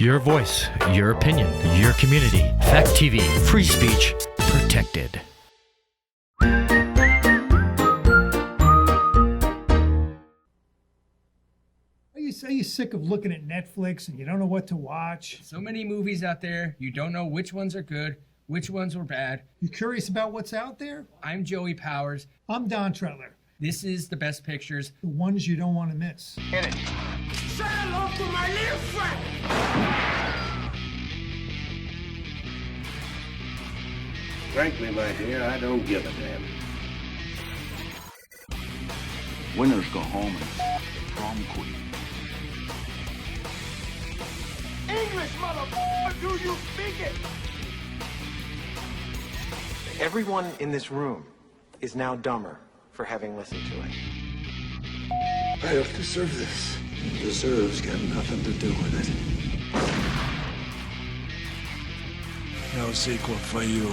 Your voice, your opinion, your community. Fact TV, free speech, protected. Are you sick of looking at Netflix and you don't know what to watch? So many movies out there, you don't know which ones are good, which ones were bad. You curious about what's out there? I'm Joey Powers. I'm Don Trettler. This is The Best Pictures. The ones you don't want to miss. Hit it. Say hello to my little friend. Frankly, my dear, I don't give a damn. Winners go home and prom queen. English, motherfucker, do you speak it? Everyone in this room is now dumber for having listened to it. I don't deserve this. Deserves got nothing to do with it. No sequel for you.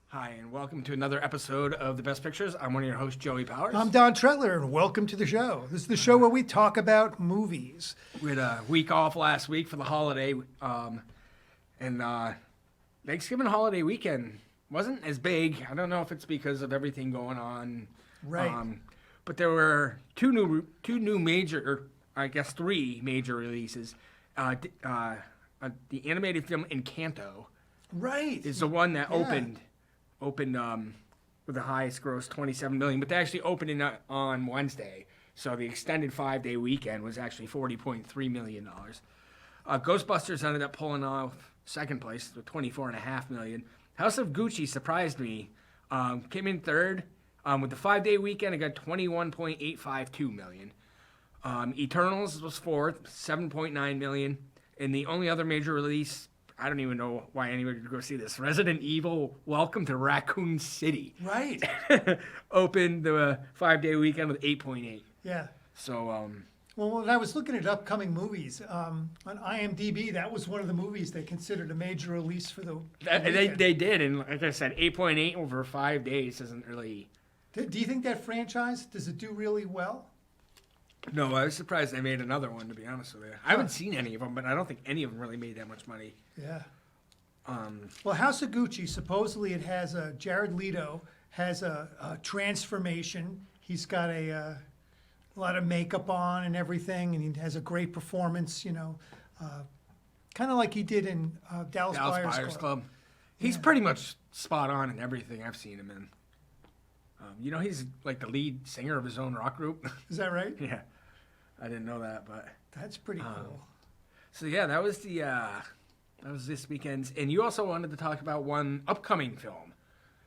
Hi, and welcome to another episode of The Best Pictures. I'm one of your hosts, Joey Powers. I'm Don Trettler, and welcome to the show. This is the show where we talk about movies. We had a week off last week for the holiday, and Thanksgiving holiday weekend wasn't as big. I don't know if it's because of everything going on. Right. But there were two new major, or I guess three major releases. The animated film Encanto Right. is the one that opened with the highest gross, $27 million, but they actually opened it on Wednesday. So the extended 5-day weekend was actually $40.3 million. Ghostbusters ended up pulling off second place with $24.5 million. House of Gucci surprised me. Came in third. With the 5-day weekend, it got $21.852 million. Eternals was fourth, $7.9 million. And the only other major release, I don't even know why anybody would go see this, Resident Evil Welcome to Raccoon City. Right. Opened the 5-day weekend with 8.8. Yeah. So, Well, when I was looking at upcoming movies, on IMDb, that was one of the movies they considered a major release for the weekend. they did. And like I said, 8.8 over 5 days isn't really... Do you think that franchise, does it do really well? No, I was surprised they made another one, to be honest with you. I haven't seen any of them, but I don't think any of them really made that much money. Yeah. Well, House of Gucci, supposedly it has Jared Leto has a transformation. He's got a lot of makeup on and everything, and he has a great performance, kind of like he did in Dallas Buyers Club. He's pretty much spot on in everything I've seen him in. He's like the lead singer of his own rock group. Is that right? Yeah. I didn't know that, but... That's pretty cool. So, yeah, that was this weekend's. And you also wanted to talk about one upcoming film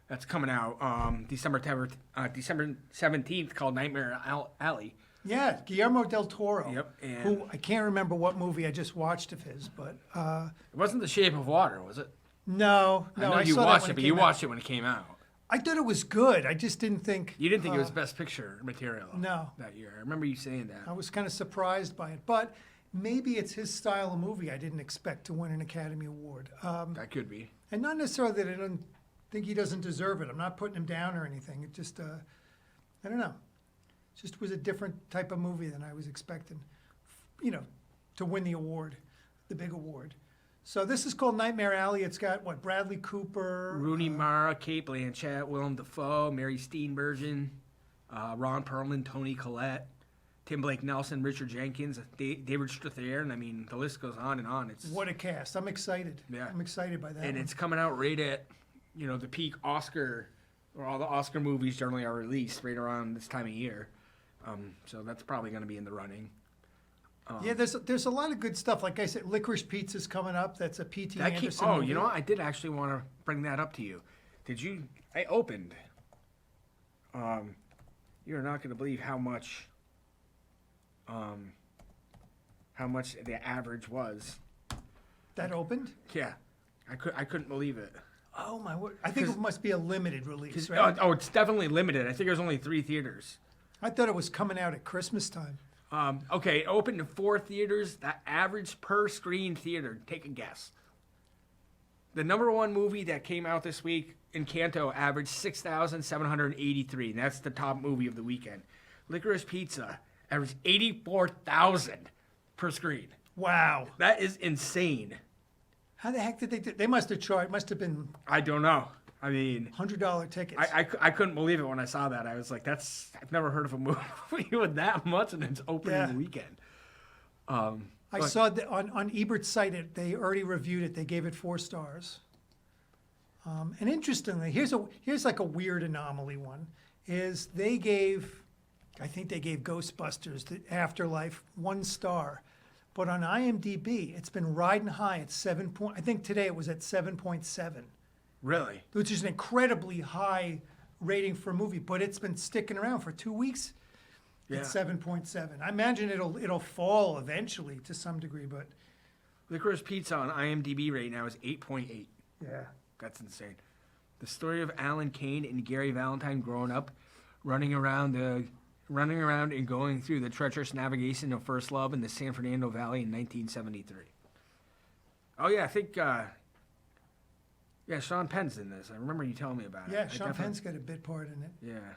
that's coming out December 17th called Nightmare Alley. Yeah, Guillermo Del Toro. Yep. And who, I can't remember what movie I just watched of his, but... it wasn't The Shape of Water, was it? No. I know you saw watched that it, but you watched it when it came out. I thought it was good. I just didn't think... You didn't think it was Best Picture material that year. I remember you saying that. I was kind of surprised by it. But maybe it's his style of movie I didn't expect to win an Academy Award. That could be. And not necessarily that I don't think he doesn't deserve it. I'm not putting him down or anything. It just, I don't know. It just was a different type of movie than I was expecting, to win the award, the big award. So this is called Nightmare Alley. It's got, Bradley Cooper? Rooney Mara, Cate Blanchett, Willem Dafoe, Mary Steenburgen, Ron Perlman, Toni Collette, Tim Blake Nelson, Richard Jenkins, David Strathairn. I mean, the list goes on and on. What a cast. I'm excited. Yeah. I'm excited by that And one. it's coming out right at, the peak Oscar, where all the Oscar movies generally are released right around this time of year. So that's probably going to be in the running. Yeah, there's a lot of good stuff. Like I said, Licorice Pizza's coming up. That's a P.T. Anderson movie. You know what? I did actually want to bring that up to you. I opened. You're not going to believe how much the average was. That opened? Yeah. I couldn't believe it. Oh, my word. I think it must be a limited release, right? It's definitely limited. I think there's only 3 theaters. I thought it was coming out at Christmas time. Okay, it opened to 4 theaters. The average per screen theater, take a guess. The number one movie that came out this week Encanto averaged 6,783, and that's the top movie of the weekend. Licorice Pizza averaged 84,000 per screen. Wow. That is insane. How the heck did they do? They must have charged. Must have been I don't know. I mean, $100 tickets. I couldn't believe it when I saw that. I was like, I've never heard of a movie with that much, and it's opening weekend. I saw that on Ebert's site. They already reviewed it. They gave it 4 stars. And interestingly, here's like a weird anomaly one. Is I think they gave Ghostbusters, The Afterlife, 1 star. But on IMDb, it's been riding high at 7 point. I think today it was at 7.7. Really? Which is an incredibly high rating for a movie, but it's been sticking around for 2 weeks. Yeah. At 7.7. I imagine it'll fall eventually to some degree, but Licorice Pizza on IMDb right now is 8.8. yeah. That's insane. The story of Alan Kane and Gary Valentine growing up, running around and going through the treacherous navigation of first love in the San Fernando Valley in 1973. Oh yeah, I think Sean Penn's in this. I remember you telling me about it. Yeah, Sean Penn's got a bit part in it. Yeah.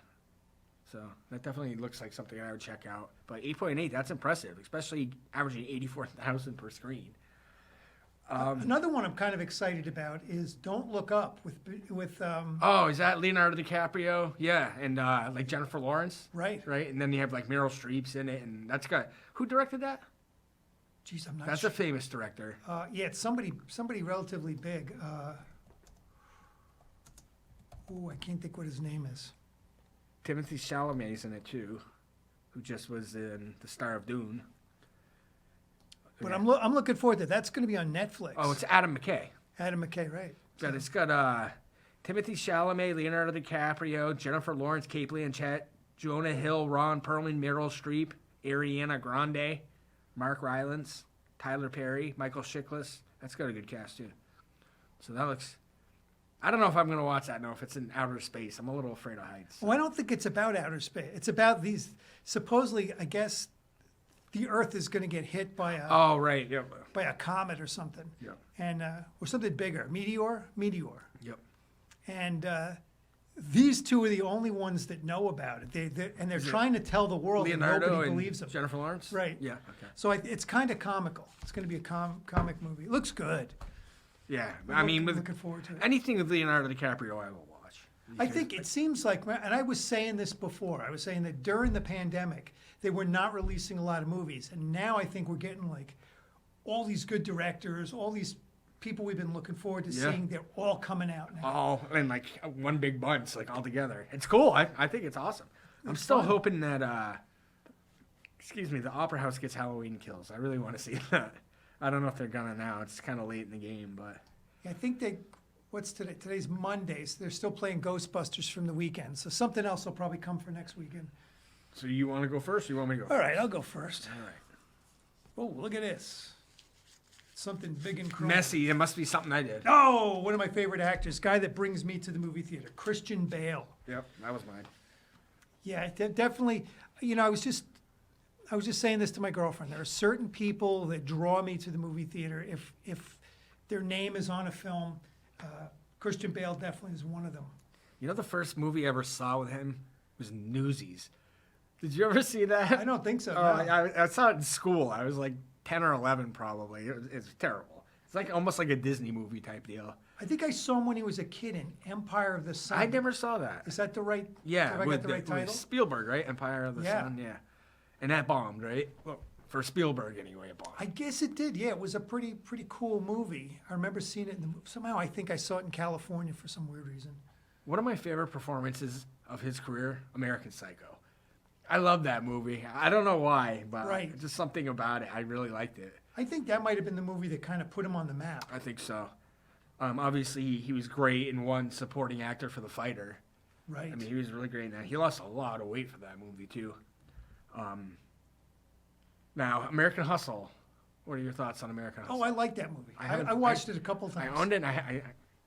So that definitely looks like something I would check out. But 8.8, that's impressive, especially averaging 84,000 per screen. Another one I'm kind of excited about is Don't Look Up with Oh, is that Leonardo DiCaprio? Yeah, and like Jennifer Lawrence. Right. And then you have like Meryl Streep's in it, and that's got who directed that? Geez, I'm not That's sure. a famous director. Yeah, it's somebody relatively big. I can't think what his name is. Timothy Chalamet's in it too, who just was in the star of Dune. But I'm looking forward to that. That's going to be on Netflix. Oh, it's Adam McKay. Adam McKay, right? But it's got Timothy Chalamet, Leonardo DiCaprio, Jennifer Lawrence, Cate Blanchett, Jonah Hill, Ron Perlman, Meryl Streep, Ariana Grande, Mark Rylance, Tyler Perry, Michael Chiklis. That's got a good cast too. So that looks. I don't know if I'm going to watch that now. If it's in outer space, I'm a little afraid of heights. Well, I don't think it's about outer space. It's about these. Supposedly, I guess, the Earth is going to get hit by a. Oh right, yep. By a comet or something. Yep. And or something bigger, meteor. Yep. And these two are the only ones that know about it. They're trying to tell the world Leonardo that nobody and believes them. Jennifer Lawrence. Right. Yeah. Okay. So it's kind of comical. It's going to be a comic movie. It looks good. Yeah, I mean, looking forward to it. anything with Leonardo DiCaprio, I will watch. I think it seems like, and I was saying this before. I was saying that during the pandemic, they were not releasing a lot of movies, and now I think we're getting like all these good directors, all these people we've been looking forward to seeing. They're all coming out now. all in like one big bunch, like all together. It's cool. I think it's awesome. I'm still hoping that, the Opera House gets Halloween Kills. I really want to see that. I don't know if they're gonna now. It's kind of late in the game, but I think what's today? Today's Monday, so they're still playing Ghostbusters from the weekend. So something else will probably come for next weekend. So you want to go first, or you want me to go? All right, I'll go first. All right. Oh, look at this. Something big and chrome. Messy. It must be something I did. Oh, one of my favorite actors, guy that brings me to the movie theater, Christian Bale. Yep, that was mine. Yeah, definitely. You know, I was just saying this to my girlfriend. There are certain people that draw me to the movie theater. If their name is on a film, Christian Bale definitely is one of them. You know, the first movie I ever saw with him was Newsies. Did you ever see that? I don't think so. Oh, No. I saw it in school. I was like 10 or 11 probably. It's terrible. It's like almost like a Disney movie type deal. I think I saw him when he was a kid in Empire of the Sun. I never saw that. Is that the right? Yeah, Have I got the right title? with Spielberg, right? Empire of the Sun, yeah. And that bombed, right? Well, for Spielberg anyway, it bombed. I guess it did. Yeah, it was a pretty cool movie. I remember seeing it somehow. I think I saw it in California for some weird reason. One of my favorite performances of his career, American Psycho. I love that movie. I don't know why, but just something about it. I really liked it. I think that might have been the movie that kind of put him on the map. I think so. Obviously, he was great and won supporting actor for The Fighter. Right. I mean, he was really great in that. He lost a lot of weight for that movie, too. Now, American Hustle. What are your thoughts on American Hustle? Oh, I like that movie. I watched it a couple times. I owned it, and I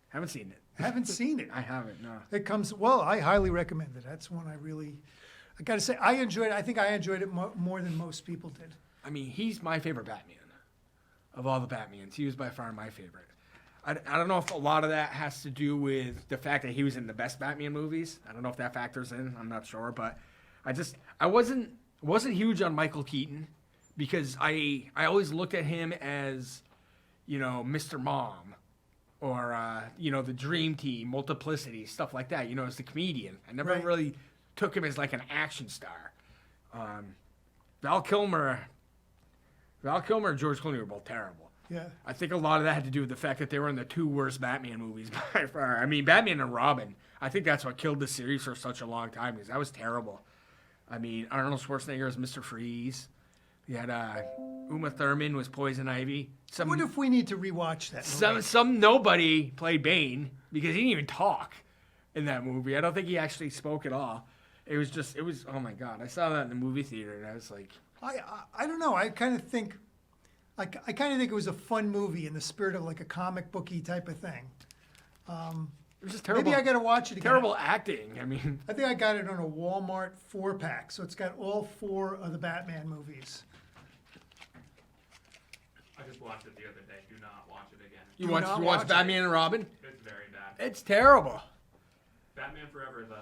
haven't seen it. Haven't seen it. I haven't, no. It comes, I highly recommend it. That's one I got to say, I enjoyed it. I think I enjoyed it more than most people did. I mean, he's my favorite Batman of all the Batmans. He was by far my favorite. I don't know if a lot of that has to do with the fact that he was in the best Batman movies. I don't know if that factors in. I'm not sure, but I wasn't huge on Michael Keaton because I always looked at him as, Mr. Mom or the Dream Team, Multiplicity, stuff like that. As the comedian. I never really took him as like an action star. Val Kilmer and George Clooney were both terrible. Yeah. I think a lot of that had to do with the fact that they were in the 2 worst Batman movies by far. I mean, Batman and Robin, I think that's what killed the series for such a long time because that was terrible. I mean, Arnold Schwarzenegger was Mr. Freeze. You had Uma Thurman was Poison Ivy. I wonder if we need to rewatch that movie. Some nobody played Bane because he didn't even talk in that movie. I don't think he actually spoke at all. It was oh my God. I saw that in the movie theater and I was like... I don't know. I kind of think it was a fun movie in the spirit of like a comic booky type of thing. It was just terrible. Maybe I got to watch it again. Terrible acting. I mean, I think I got it on a Walmart 4-pack, so it's got all 4 of the Batman movies. I just watched it the other day. Do not watch it again. you watch Batman and Robin? It's very bad. It's terrible. Batman Forever, though,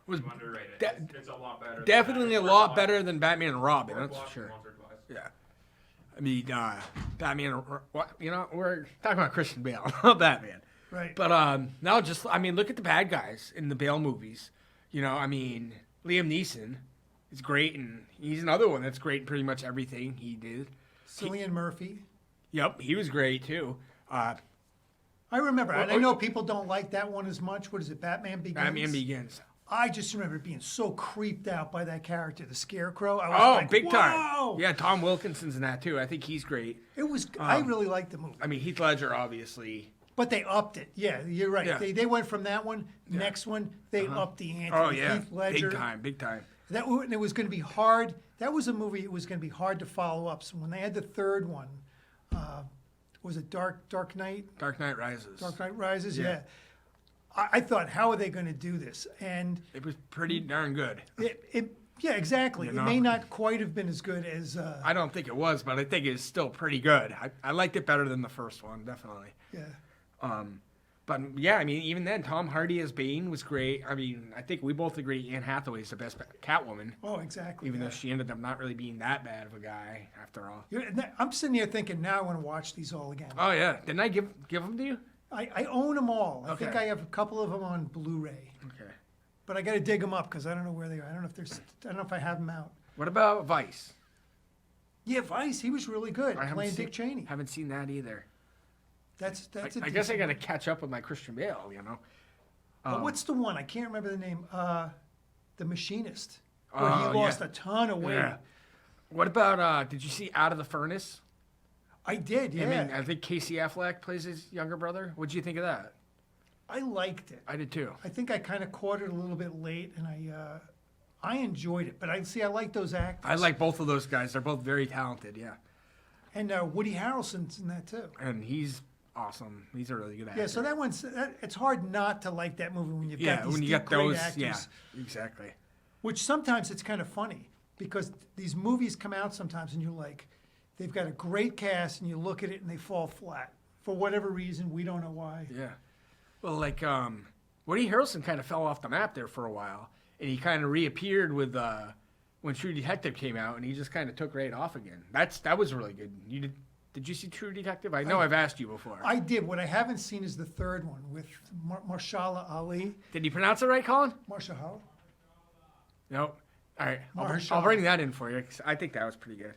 Was is underrated. It's a lot better. definitely a lot better than Batman and Robin. That's for sure. Once or twice. Yeah. I mean, Batman. We're talking about Christian Bale, not Batman. Right. But now, look at the bad guys in the Bale movies. Liam Neeson is great, and he's another one that's great in pretty much everything he did. Cillian Murphy. Yep, he was great too. I remember, and I know people don't like that one as much. What is it, Batman Begins? Batman Begins. I just remember being so creeped out by that character, the Scarecrow. I was like, big whoa! time. Yeah, Tom Wilkinson's in that too. I think he's great. It was. I really liked the movie. I mean, Heath Ledger, obviously. But they upped it. Yeah, you're right. Yeah. They went from that one. Next one, they upped the ante. Oh yeah, Heath Ledger. big time. And it was going to be hard. That was a movie. It was going to be hard to follow up. So when they had the third one, was it Dark Knight? Dark Knight Rises. Dark Knight Rises. Yeah. I thought, how are they going to do this? And It was pretty darn good. yeah, exactly. You know? It may not quite have been as good as. I don't think it was, but I think it's still pretty good. I liked it better than the first one, definitely. Yeah. But yeah, I mean, even then, Tom Hardy as Bane was great. I mean, I think we both agree Anne Hathaway is the best Catwoman. Oh, exactly. Even though she ended up not really being that bad of a guy after all. I'm sitting here thinking, now I want to watch these all again. Oh yeah, didn't I give them to you? I own them all. I think Okay. I have a couple of them on Blu-ray. Okay. But I got to dig them up because I don't know where they are. I don't know if I have them out. What about Vice? Yeah, Vice. He was really good playing Dick Cheney. Haven't seen that either. That's I guess I got to catch up with my Christian Bale. But what's the one? I can't remember the name. The Machinist, where he Oh, lost yeah. a ton of weight. Yeah. What about? Did you see Out of the Furnace? I did. Yeah, I mean, I think Casey Affleck plays his younger brother. What did you think of that? I liked it. I did too. I think I kind of caught it a little bit late, and I enjoyed it. But I like those actors. I like both of those guys. They're both very talented. Yeah. And Woody Harrelson's in that too. And he's awesome. He's a really good actor. Yeah, so that one's. It's hard not to like that movie when you've got these when you deep, got great those. actors. Yeah, exactly. Which sometimes it's kind of funny because these movies come out sometimes and you're like, they've got a great cast and you look at it and they fall flat for whatever reason. We don't know why. Yeah. Well, like Woody Harrelson kind of fell off the map there for a while, and he kind of reappeared with when True Detective came out, and he just kind of took right off again. That was really good. Did you see True Detective? I know I've asked you before. I did. What I haven't seen is the third one with Marshala Ali. Did you pronounce it right, Colin? Marshala? No. All right. I'll Mahershala. bring that in for you 'cause I think that was pretty good.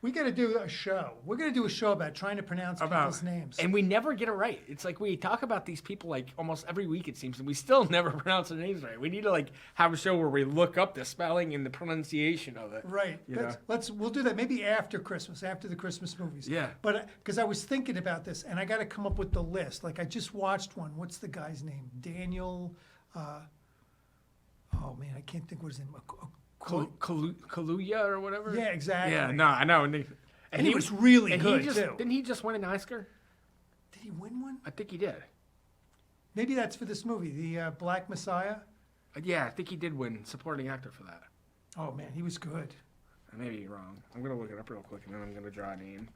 We got to do a show. We're going to do a show about trying to pronounce people's names. And we never get it right. It's like we talk about these people like almost every week, it seems, and we still never pronounce their names right. We need to like have a show where we look up the spelling and the pronunciation of it. Right. We'll do that maybe after Christmas, after the Christmas movies. Yeah. But because I was thinking about this, and I got to come up with the list. Like I just watched one. What's the guy's name? Daniel. Oh man, I can't think what his name. Kaluuya or whatever. Yeah, exactly. Yeah, no, I know. And he was really good too. Didn't he just win an Oscar? Did he win one? I think he did. Maybe that's for this movie, the Black Messiah. Yeah, I think he did win supporting actor for that. Oh man, he was good. I may be wrong. I'm gonna look it up real quick and then I'm gonna draw a name.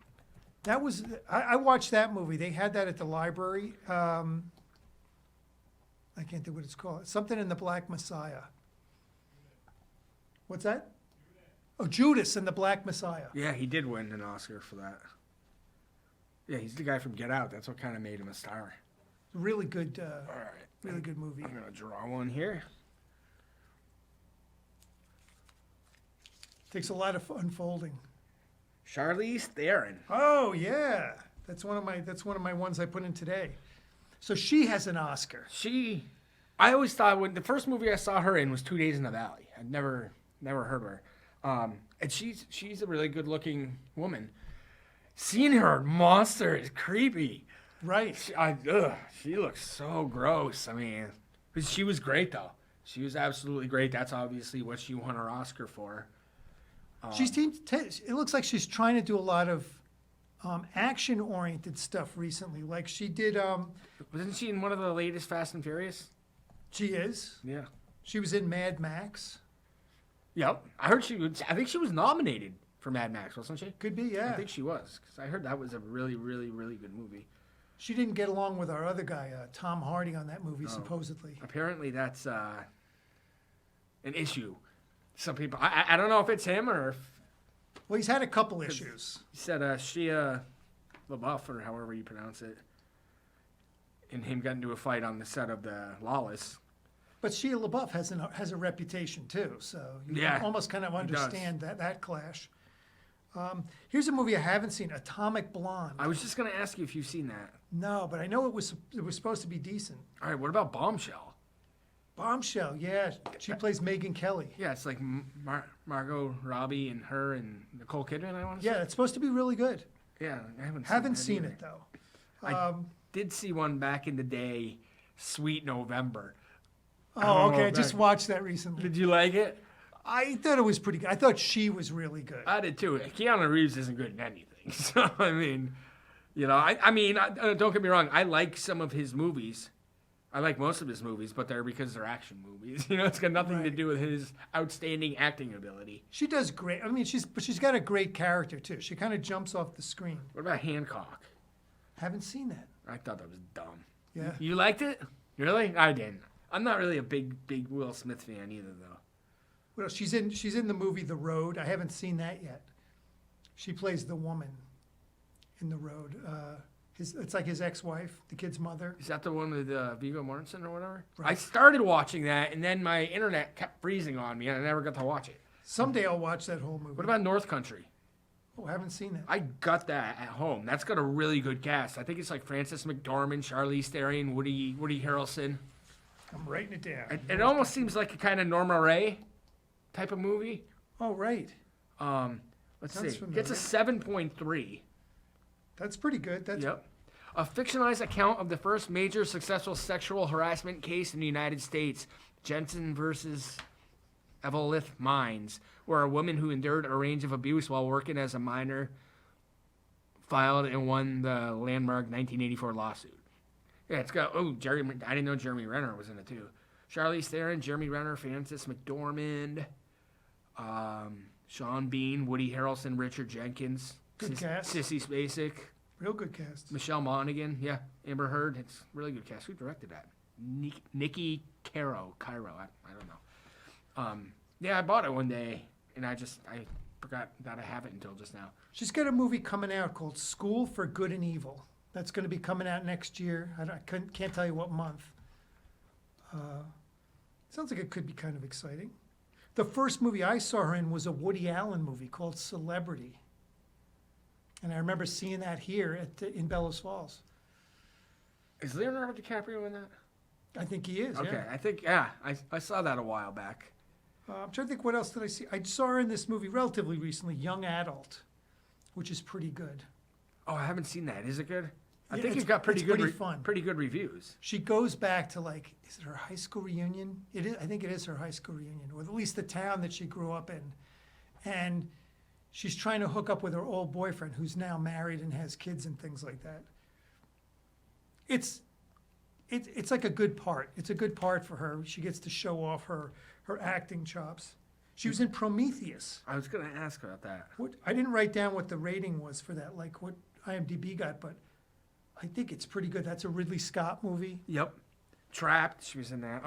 That was, I watched that movie. They had that at the library. I can't think what it's called. Something in the Black Messiah. What's that? Oh, Judas and the Black Messiah. Yeah, he did win an Oscar for that. Yeah, he's the guy from Get Out. That's what kind of made him a star. Really good, All right. really good movie. I'm going to draw one here. Takes a lot of unfolding. Charlize Theron. Oh yeah, that's one of my ones I put in today. So she has an Oscar. I always thought when the first movie I saw her in was 2 Days in the Valley. I'd never heard of her. And she's a really good looking woman. Seeing her Monster is creepy. Right. She looks so gross. I mean, but she was great though. She was absolutely great. That's obviously what she won her Oscar for. It looks like she's trying to do a lot of action-oriented stuff recently. Like she did. Wasn't she in one of the latest Fast and Furious? She is. Yeah. She was in Mad Max. Yep. I heard I think she was nominated for Mad Max, wasn't she? Could be, yeah. I think she was, because I heard that was a really, really, really good movie. She didn't get along with our other guy, Tom Hardy, on that movie, supposedly. Apparently that's an issue. Some people, I don't know if it's him or if... Well, he's had a couple issues. He said Shia LaBeouf, or however you pronounce it, and him got into a fight on the set of the Lawless. But Shia LaBeouf has a reputation, too, so you can almost kind of understand that clash. Here's a movie I haven't seen, Atomic Blonde. I was just going to ask you if you've seen that. No, but I know it was supposed to be decent. All right, what about Bombshell? Bombshell, yeah. She plays Megyn Kelly. Yeah, it's like Margot Robbie and her and Nicole Kidman, I want to say. Yeah, it's supposed to be really good. Yeah, I haven't seen it, though. I did see one back in the day, Sweet November. Oh, okay. I just watched that recently. Did you like it? I thought it was pretty good. I thought she was really good. I did too. Keanu Reeves isn't good in anything. So, I mean, I mean, don't get me wrong. I like some of his movies. I like most of his movies, but they're because they're action movies. It's got nothing to do with his outstanding acting ability. She does great. I mean, she's got a great character, too. She kind of jumps off the screen. What about Hancock? Haven't seen that. I thought that was dumb. Yeah. You liked it? Really? I didn't. I'm not really a big Will Smith fan either, though. Well, she's in the movie The Road. I haven't seen that yet. She plays the woman in The Road. It's like his ex-wife, the kid's mother. Is that the one with Viggo Mortensen or whatever? Right. I started watching that, and then my internet kept freezing on me, and I never got to watch it. Someday I'll watch that whole movie. What about North Country? Oh, I haven't seen that. I got that at home. That's got a really good cast. I think it's like Frances McDormand, Charlize Theron, Woody Harrelson. I'm writing it down. It almost seems like a kind of Norma Ray type of movie. Oh, right. Let's Sounds see. familiar. It's a 7.3. That's pretty good. Yep. A fictionalized account of the first major successful sexual harassment case in the United States, Jensen versus Evelith Mines, where a woman who endured a range of abuse while working as a minor filed and won the landmark 1984 lawsuit. Yeah, it's got, I didn't know Jeremy Renner was in it too. Charlize Theron, Jeremy Renner, Frances McDormand, Sean Bean, Woody Harrelson, Richard Jenkins. Good cast. Sissy Spacek. Real good cast. Michelle Monaghan, yeah. Amber Heard, it's really good cast. Who directed that? Nikki Cairo, I don't know. Yeah, I bought it one day, and I forgot that I have it until just now. She's got a movie coming out called School for Good and Evil. That's going to be coming out next year. I can't tell you what month. Sounds like it could be kind of exciting. The first movie I saw her in was a Woody Allen movie called Celebrity. And I remember seeing that here in Bellows Falls. Is Leonardo DiCaprio in that? I think he is, Okay, yeah. I think, I saw that a while back. I'm trying to think, what else did I see? I saw her in this movie relatively recently, Young Adult, which is pretty good. Oh, I haven't seen that. Is it good? I Yeah, think it's it got pretty fun. Pretty good reviews. She goes back to is it her high school reunion? It is. I think it is her high school reunion, or at least the town that she grew up in. And she's trying to hook up with her old boyfriend, who's now married and has kids and things like that. It's like a good part. It's a good part for her. She gets to show off her acting chops. She was in Prometheus. I was going to ask about that. I didn't write down what the rating was for that. Like what? IMDb got, but I think it's pretty good. That's a Ridley Scott movie. Yep. Trapped. She was in that.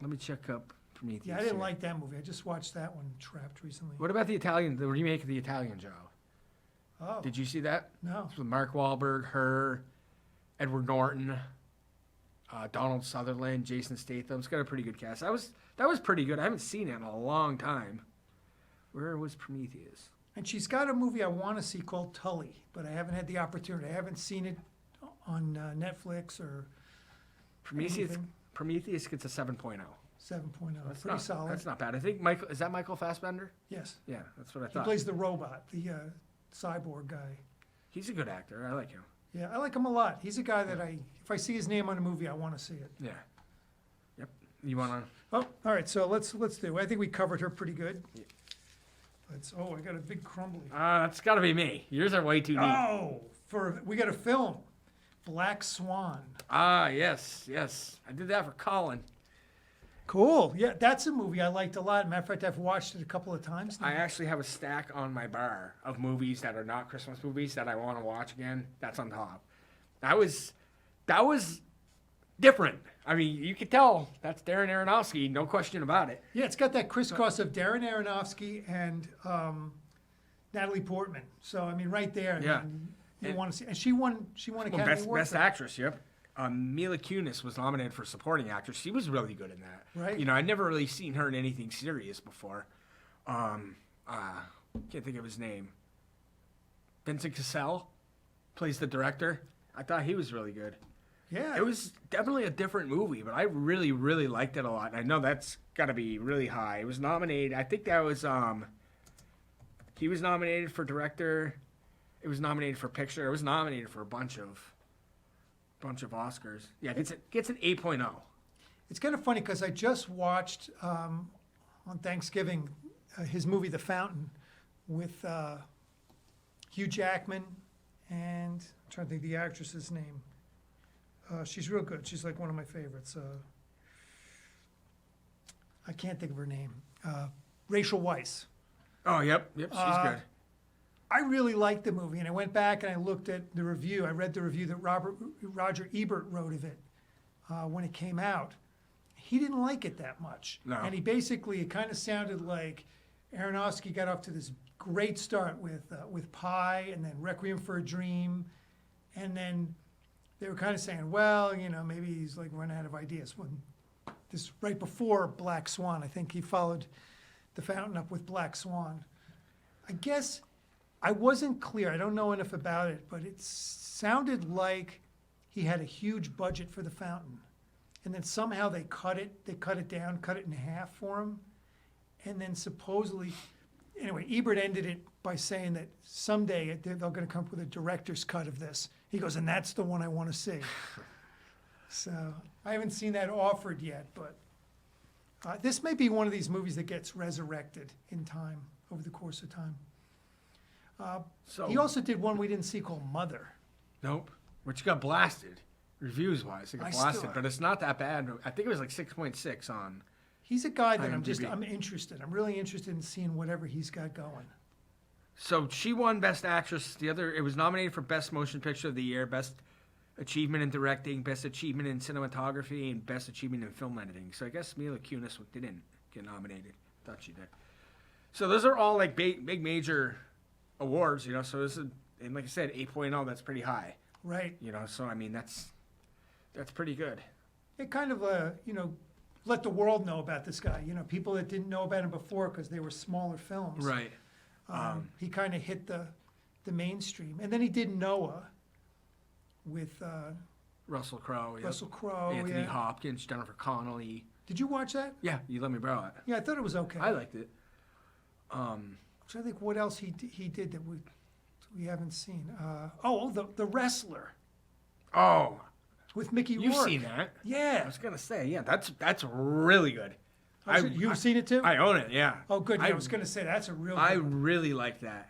Let me check up Prometheus. Yeah, I didn't here. like that movie. I just watched that one, Trapped, recently. What about the remake of the Italian Job? Oh, Did you see that? no. It's with Mark Wahlberg, her, Edward Norton, Donald Sutherland, Jason Statham. It's got a pretty good cast. That was pretty good. I haven't seen it in a long time. Where was Prometheus? And she's got a movie I want to see called Tully, but I haven't had the opportunity. I haven't seen it on Netflix or Prometheus. anything. Prometheus gets a 7.0. 7.0. That's Pretty not, solid. That's not bad. I think is that Michael Fassbender? Yes. Yeah, that's what I He thought. plays the robot, the cyborg guy. He's a good actor. I like him. Yeah, I like him a lot. He's a guy that if I see his name on a movie, I want to see it. Yeah. Yep. You want to? Oh, all right. So let's do. I think we covered her pretty good. Yeah. I got a big crumbly. It's got to be me. Yours are way too deep. Oh, we got a film, Black Swan. Yes. I did that for Colin. Cool. Yeah, that's a movie I liked a lot. Matter of fact, I've watched it a couple of times now. I actually have a stack on my bar of movies that are not Christmas movies that I want to watch again. That's on top. That was different. I mean, you could tell that's Darren Aronofsky, no question about it. Yeah, it's got that crisscross of Darren Aronofsky and Natalie Portman. So I mean, right there. Yeah. You want to see? And she won Academy Award. Best actress. Yep. Mila Kunis was nominated for supporting actress. She was really good in that. Right. You know, I'd never really seen her in anything serious before. Can't think of his name. Vincent Cassell plays the director. I thought he was really good. Yeah. It was definitely a different movie, but I really, really liked it a lot. And I know that's got to be really high. It was nominated. I think that was he was nominated for director. It was nominated for picture. It was nominated for a bunch of Oscars. Yeah, gets an 8.0. It's kind of funny because I just watched on Thanksgiving his movie The Fountain with Hugh Jackman and I'm trying to think of the actress's name. She's real good. She's like one of my favorites. I can't think of her name. Rachel Weisz. Oh, yep, she's good. I really liked the movie, and I went back and I looked at the review. I read the review that Roger Ebert wrote of it when it came out. He didn't like it that much. No. And it kind of sounded like Aronofsky got off to this great start with Pi and then Requiem for a Dream. And then they were kind of saying, well, maybe he's like running out of ideas. When this right before Black Swan, I think he followed The Fountain up with Black Swan. I guess I wasn't clear. I don't know enough about it, but it sounded like he had a huge budget for The Fountain. And then somehow they cut it down, cut it in half for him. And then supposedly, anyway, Ebert ended it by saying that someday they're going to come up with a director's cut of this. He goes, and that's the one I want to see. So I haven't seen that offered yet, but this may be one of these movies that gets resurrected in time, over the course of time. He also did one we didn't see called Mother. Nope. Which got blasted, reviews-wise. It got blasted, but it's not that bad. I think it was like 6.6 on. He's a guy that IMDb. I'm interested. I'm really interested in seeing whatever he's got going. So she won Best Actress. It was nominated for Best Motion Picture of the Year, Best Achievement in Directing, Best Achievement in Cinematography, and Best Achievement in Film Editing. So I guess Mila Kunis didn't get nominated. Thought she did. So those are all like big major awards, so this is, and like I said, 8.0, that's pretty high. Right. So I mean, that's pretty good. It kind of, let the world know about this guy. People that didn't know about him before because they were smaller films. Right. He kind of hit the mainstream. And then he did Noah with Russell Crowe. Yep. Russell Crowe, Anthony yeah. Hopkins, Jennifer Connelly. Did you watch that? Yeah, you let me borrow it. Yeah, I thought it was okay. I liked it. So I think what else he did that we haven't seen. The Wrestler. Oh, with Mickey Rourke. you've seen that? Yeah. I was gonna say, yeah, that's really good. You've seen it too? I own it. Yeah. Oh, good. Yeah, I was gonna say that's a real. I good one. really like that.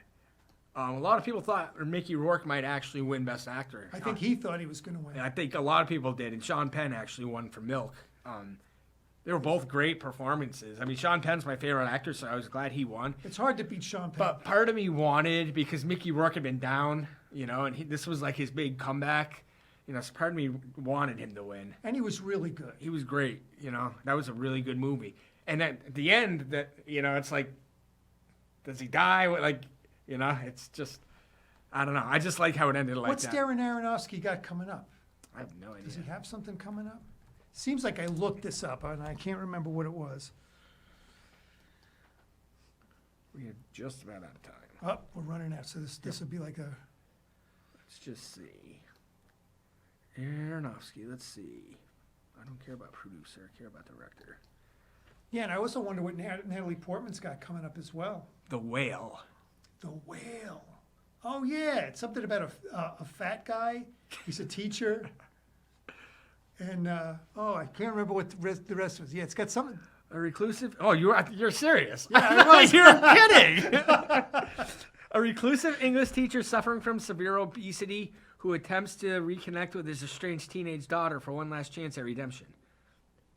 A lot of people thought Mickey Rourke might actually win Best Actor. I think he thought he was going to win. And I think a lot of people did, and Sean Penn actually won for Milk. They were both great performances. I mean, Sean Penn's my favorite actor, so I was glad he won. It's hard to beat Sean Penn. But part of me wanted, because Mickey Rourke had been down you know, and this was like his big comeback. You know, so part of me wanted him to win. And he was really good. He was great, you know. That was a really good movie. And at the end, that you know, it's like, does he die? Like, you know, it's just, I don't know. I just like how it ended like What's that. Darren Aronofsky got coming up? I have no idea. Does he have something coming up? Seems like I looked this up, and I can't remember what it was. We're just about out of time. Oh, we're running out, so this will be like a... Let's just see. Aronofsky, let's see. I don't care about producer, I care about director. Yeah, and I also wonder what Natalie Portman's got coming up as well. The Whale. The Whale. Oh, yeah, it's something about a fat guy. He's a teacher. And, I can't remember what the rest was. Yeah, it's got something... A reclusive? Oh, you're serious? Yeah, I was. You're kidding. A reclusive English teacher suffering from severe obesity who attempts to reconnect with his estranged teenage daughter for one last chance at redemption.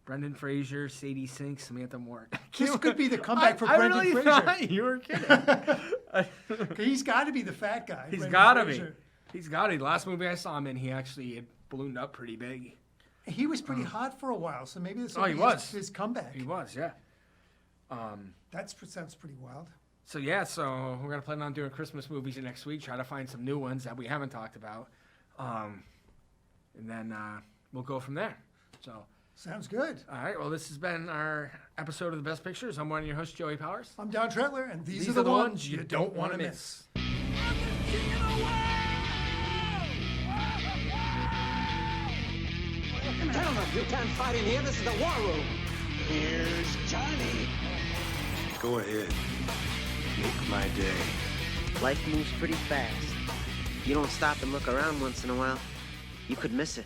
Brendan Fraser, Sadie Sink, Samantha Moore. This could be the comeback for I Brendan really Fraser. thought you were kidding. He's got to be the fat guy. He's Brendan got to be. Fraser. He's got to be. The last movie I saw him in, he actually had ballooned up pretty big. He was pretty hot for a while, so maybe this will he be was. his comeback. He was, yeah. That sounds pretty wild. So we're gonna plan on doing Christmas movies next week. Try to find some new ones that we haven't talked about, and then we'll go from there. So Sounds good. all right. Well, this has been our episode of the Best Pictures. I'm one of your hosts, Joey Powers. I'm Don Tretler, and these are the ones you don't want to miss. Gentlemen, you can't fight in here. This is the war room. Here's Johnny. Go ahead. Make my day. Life moves pretty fast. You don't stop and look around once in a while, you could miss it.